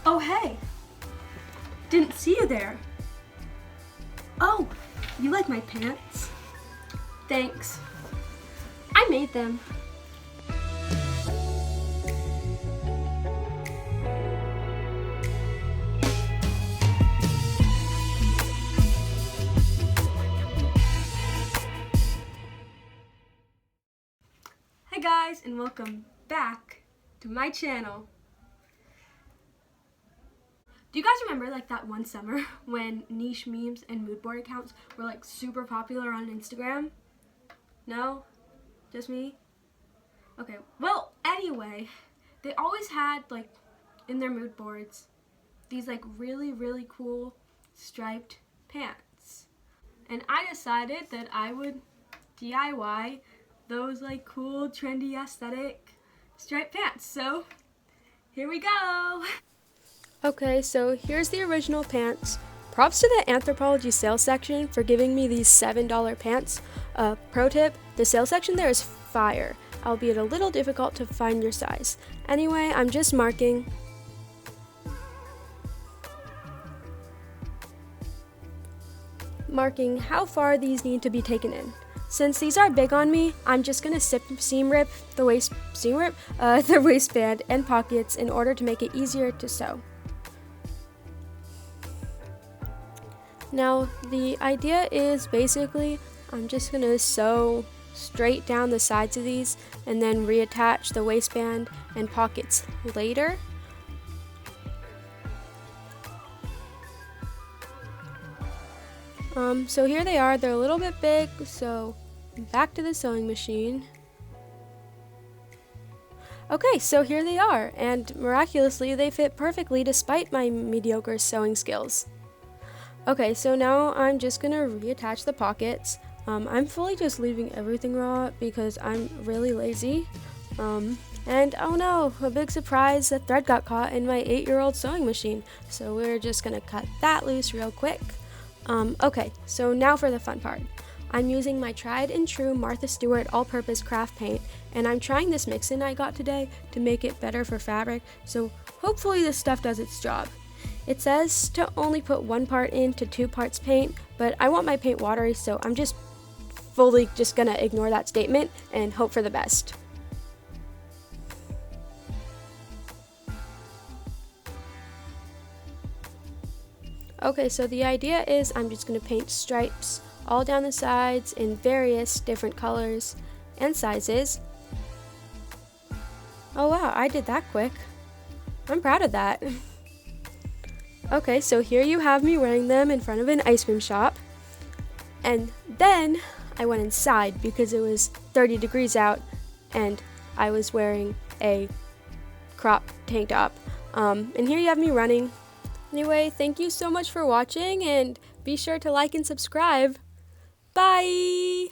Oh, hey! Didn't see you there. Oh, you like my pants? Thanks. I made them. Hey guys, and welcome back to my channel. Do you guys remember like that one summer when niche memes and mood board accounts were like super popular on Instagram? No? Just me? Okay, well, anyway, they always had like in their mood boards these like really cool striped pants. And I decided that I would DIY those like cool, trendy, aesthetic striped pants. So here we go. Okay, so here's the original pants. Props to the Anthropologie sales section for giving me these $7 pants. Pro tip, the sales section there is fire, albeit a little difficult to find your size. Anyway, I'm just marking how far these need to be taken in. Since these are big on me, I'm just gonna seam rip the waistband and pockets in order to make it easier to sew. Now, the idea is basically I'm just gonna sew straight down the sides of these and then reattach the waistband and pockets later. So here they are. They're a little bit big, so back to the sewing machine. Okay, so here they are, and miraculously they fit perfectly despite my mediocre sewing skills. Okay, so now I'm just gonna reattach the pockets. I'm fully just leaving everything raw because I'm really lazy. And oh no, a big surprise, the thread got caught in my 8-year-old sewing machine. So we're just gonna cut that loose real quick. Okay, so now for the fun part. I'm using my tried and true Martha Stewart all-purpose craft paint, and I'm trying this mix-in I got today to make it better for fabric, so hopefully this stuff does its job. It says to only put 1 part in to 2 parts paint, but I want my paint watery, so I'm just fully just gonna ignore that statement and hope for the best. Okay, so the idea is I'm just gonna paint stripes all down the sides in various different colors and sizes. Oh wow, I did that quick. I'm proud of that. Okay, so here you have me wearing them in front of an ice cream shop. And then I went inside because it was 30 degrees out and I was wearing a crop tank top. And here you have me running. Anyway, thank you so much for watching and be sure to like and subscribe. Bye!